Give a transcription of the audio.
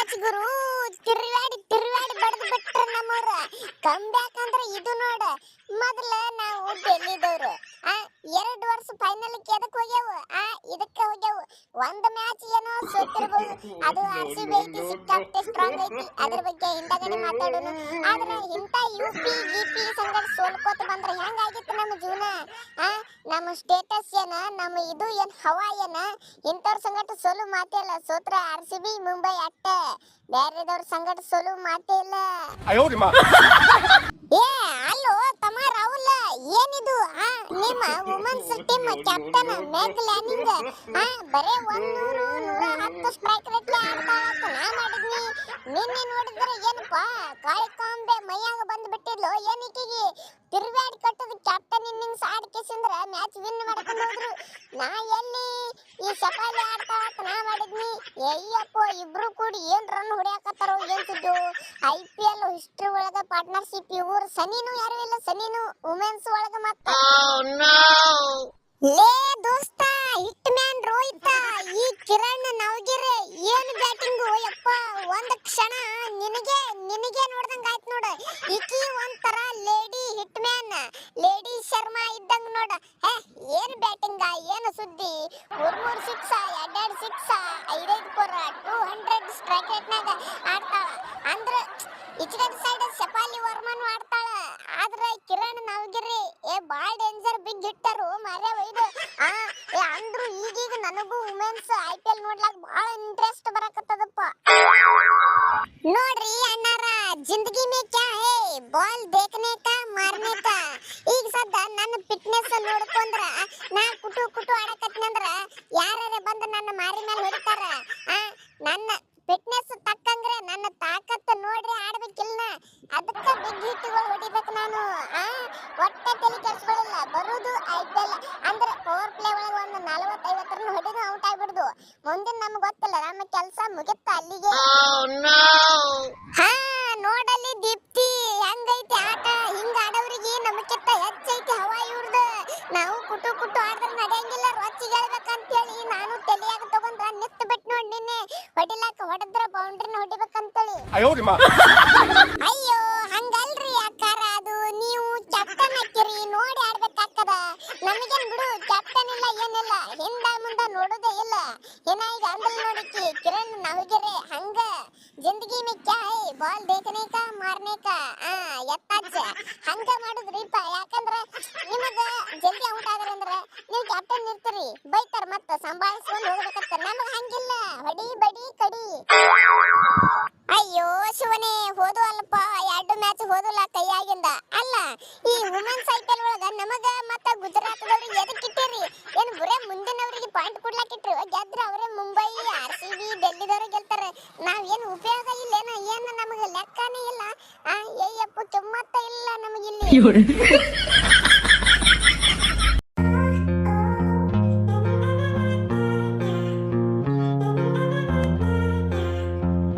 match ಗುರು ತಿರುವಾಡಿ ಬಡದ್ ಬಿಟ್ರ ನಮ್ಮವ್ರ come back ಅಂದ್ರೆ ಇದು ನೋಡ ಮೊದಲ ನಾವು ಡೆಲ್ಲಿದವ್ರು 2 ವರ್ಷ ಫೈನಲ್ ಎದಕ್ ಹೋಗ್ಯಾವ ಇದಕ್ಕೆ ಹೋಗ್ಯಾವ ಒಂದ್ ಮ್ಯಾಚ್ ಏನೋ ಸೋತಿರಬಹುದು ಅದು ಆರ್ಸಿಬಿ ಐತಿ ಸಿಕ್ಕಾಪಟ್ಟೆ ಸ್ಟ್ರಾಂಗ್ ಐತಿ ಅದ್ರ ಬಗ್ಗೆ ಹಿಂದಗಡೆ ಮಾತಾಡೋಣ ಆದ್ರೆ ಇಂತ ಯುಪಿ ಗಿಪಿ ಸಂಗಡ ಸೋಲ್ಕೋತ ಬಂದ್ರೆ ಹೆಂಗಾಗಿತ್ತು ನಮ್ಮ ಜೀವನ ನಮ್ಮ ಸ್ಟೇಟಸ್ ಏನ ನಮ್ಮ ಇದು ಏನ್ ಹವಾ ಏನ ಇಂತವ್ರ ಸಂಗಟ ಸೋಲು ಮಾತೇ ಇಲ್ಲ ಸೋತ್ರ ಆರ್ಸಿಬಿ ಮುಂಬೈ ಅಟ್ಟ ಬೇರೆದವ್ರ ಸಂಗಟ ಸೋಲು ಮಾತೇ ಇಲ್ಲ ಏ ಅಲ್ಲೋ ತಮ್ಮ ರಾಹುಲ್ ಏನಿದು ನಿಮ್ಮ ವುಮೆನ್ಸ್ ಟೀಮ್ ಕ್ಯಾಪ್ಟನ್ ಮ್ಯಾಕ್ ಲ್ಯಾನಿಂಗ್ ಬರೇ 100 110 ಸ್ಟ್ರೈಕ್ ರೇಟ್ ಆಡ್ತಾಳಂತ ನಾ ಮಾಡಿದ್ನಿ ನಿನ್ನೆ ನೋಡಿದ್ರೆ ಏನಪ್ಪಾ ಕಾಳಿಕಾಂಬೆ ಮೈಯಾಗ ಬಂದು ಬಿಟ್ಟಿದ್ಲು ಏನಿಕಿಗೆ ತಿರುವಾಡಿ ಕಟ್ಟದ ಕ್ಯಾಪ್ಟನ್ ಇನ್ನಿಂಗ್ಸ್ ಆಡ್ಕೇಸಿಂದ್ರ ಮ್ಯಾಚ್ ವಿನ್ ಮಾಡ್ಕೊಂಡು ಹೋದ್ರು ನಾ ಎಲ್ಲಿ ಈ ಸಫಾಲಿ ಆಡ್ತಾಳಂತ ನಾ ಮಾಡಿದ್ನಿ ಅಯ್ಯಪ್ಪ ಇಬ್ರು ಕೂಡಿ ಏನ್ ರನ್ ಹೊಡ್ಯಾಕತ್ತಾರೋ ಏನ್ ಸುದ್ದು IPL ಹಿಸ್ಟ್ರಿ ಒಳಗ ಪಾರ್ಟ್ನರ್ಶಿಪ್ ಇವ್ರು ಸನಿನು ಯಾರು ಇಲ್ಲ ಸನಿನು ವುಮೆನ್ಸ್ ಒಳಗ ಮತ್ತ ಲೇ ದೋಸ್ತ ಹಿಟ್ ಮ್ಯಾನ್ ರೋಹಿತ ಈ ಕಿರಣ್ ನವಗಿರೆ ಏನು ಬ್ಯಾಟಿಂಗ್ ಯಪ್ಪ ಒಂದ್ ಕ್ಷಣ ನಿನಗೆ ನೋಡ್ದಂಗ ಆಯ್ತು ನೋಡ ಈಕಿ ಒಂಥರ lady hit man lady Sharma ಇದ್ದಂಗ ನೋಡ ಏನು ಬ್ಯಾಟಿಂಗ್ ಏನು ಸುದ್ದಿ 3 six 2 six 5 four 200 strike rate ನಾಗ ಆಡ್ತಾಳ ಅಂದ್ರ ಈಚೆ ಸೈಡ್ ಶಫಾಲಿ ವರ್ಮನ್ ಆಡ್ತಾಳ ಆದ್ರ ಕಿರಣ್ ನವಗಿರಿ ಬಾಳ್ ಡೇಂಜರ್ ಬಿಗ್ ಹಿಟ್ಟರು ಮಾರ್ಯ ಒಯ್ದು ಅಂದ್ರು ಈಗೀಗ ನನಗೂ ವುಮೆನ್ಸ್ IPL ನೋಡ್ಲಾಕ ಬಾಳ ಇಂಟ್ರೆಸ್ಟ್ ಬರಕತ್ತದಪ್ಪ ನೋಡ್ರಿ ಅಣ್ಣಾರ ಜಿಂದಗಿ ಮೇ ಕ್ಯಾ ಹೇ ಬಾಲ್ ದೇಖನೆ ಕಾ ಮಾರ್ನೆ ಕಾ ಈಗ ಸದ್ದ ನನ್ನ ಫಿಟ್ನೆಸ್ ನೋಡ್ಕೊಂಡ್ರ ನಾ ಕುಟು ಆಡಕತ್ನಂದ್ರ ಯಾರೇ ಬಂದು ನನ್ನ ಮಾರಿ ಮೇಲೆ ಹೊಡಿತಾರ ನನ್ನ ಫಿಟ್ನೆಸ್ ತಕ್ಕಂಗ್ರೆ ನನ್ನ ತಾಕತ್ತು ನೋಡ್ರಿ ಆಡ್ಬೇಕಿಲ್ಲ ಅದಕ್ಕ ಬಿಗ್ ಹಿಟ್ಗಳು ಹೊಡಿಬೇಕು ನಾನು ಒಟ್ಟೆ ತಲೆ ಕೆಡಿಸ್ಕೊಳ್ಳಿಲ್ಲ ಬರುದು IPL ಅಂದ್ರೆ ಪವರ್ ಪ್ಲೇ ಒಳಗ ಒಂದು 40-50 ರನ್ ಹೊಡೆದು ಔಟ್ ಆಗ್ಬಿಡುದು ಮುಂದಿನ ನಮ್ಗೆ ಗೊತ್ತಿಲ್ಲ ನಮ್ಮ ಕೆಲಸ ಮುಗಿತ್ತ ಅಲ್ಲಿಗೆ ನೋಡಲ್ಲಿ ದೀಪ್ತಿ ಹೆಂಗೈತಿ ಆಟ ಹಿಂಗ ಆಡೋರಿಗೆ ನಮಕ್ಕಿಂತ ಹೆಚ್ಚೈತಿ ಹವಾ ಇವ್ರದು ನಾವು ಕುಟು ಆಡ್ದ್ರೆ ನಡೆಯಂಗಿಲ್ಲ ರೊಚ್ಚಿಗೆ ಹೇಳ್ಬೇಕಂತ ಹೇಳಿ ನಾನು ತಲೆಯಾಗ ತಗೊಂಡ್ರ ನಿತ್ತು ಬಿಟ್ಟು ನೋಡಿ ನಿನ್ನೆ ಹೊಡಿಲಾಕ ಹೊಡೆದ್ರ ಬೌಂಡ್ರಿನ ಹೊಡಿಬೇಕಂತೇಳಿ ಅಯ್ಯೋ ಹಂಗಲ್ರಿ ಅಕ್ಕಾರ ಅದು ನೀವು ಕ್ಯಾಪ್ಟನ್ ಹಾಕಿರಿ ನೋಡಿ ಆಡ್ಬೇಕಾಗ್ತದ ನಮಗೇನ್ ಬಿಡು ಕ್ಯಾಪ್ಟನ್ ಇಲ್ಲ ಏನಿಲ್ಲ ಹಿಂದ ಮುಂದ ನೋಡೋದೇ ಇಲ್ಲ ಏನ ಈಗ ಅಂದಲ್ ನೋಡಿಕಿ ಕಿರಣ್ ನವಗಿರೆ ಹಂಗ ಜಿಂದಗಿ ಮೇ ಕ್ಯಾ ಹೈ ಬಾಲ್ ದೇಖನೆ ಕಾ ಮಾರ್ನೆ ಕಾ ಎತ್ತಾಚ ಹಂಗ ಮಾಡುದ್ರಿಪ್ಪ ಯಾಕಂದ್ರ ನಿಮಗ ಜಲ್ದಿ ಔಟ್ ಆದ್ರಂದ್ರ ನೀವು ಕ್ಯಾಪ್ಟನ್ ಇರ್ತೀರಿ ಬೈತಾರ ಮತ್ತ ಸಂಭಾಳಿಸ್ಕೊಂಡು ಹೋಗ್ಬೇಕಂತ ನಮಗ ಹಂಗಿಲ್ಲ ಹೊಡಿ ಬಡಿ ಕಡಿ ಅಯ್ಯೋ ಶಿವನೇ ಹೋದು ಅಲ್ಪ 2 ಮ್ಯಾಚ್ ಹೋದಲ್ಲ ಕೈಯಾಗಿಂದ ಅಲ್ಲ ಈ ವುಮೆನ್ಸ್ IPL ಒಳಗ ನಮಗ ಮತ್ತ ಗುಜರಾತ್ದವ್ರಿಗೆ ಎದಕ್ಕೆ ಇಟ್ಟಿರಿ ಏನು ಬರೇ ಮುಂದಿನವರಿಗೆ ಪಾಯಿಂಟ್ ಕೊಡ್ಲಾಕ ಇಟ್ರಿ ಗೆದ್ರ ಅವರೇ ಮುಂಬೈ RCB ಡೆಲ್ಲಿದವ್ರು ಗೆಲ್ತಾರೆ ನಾವೇನು ಉಪಯೋಗ ಇಲ್ಲೇನ ಏನು ನಮಗೆ ಲೆಕ್ಕನೇ ಇಲ್ಲ ಅಯ್ಯಪ್ಪ ಕೆಮ್ಮತ್ತ ಇಲ್ಲ ನಮಗಿಲ್ಲಿ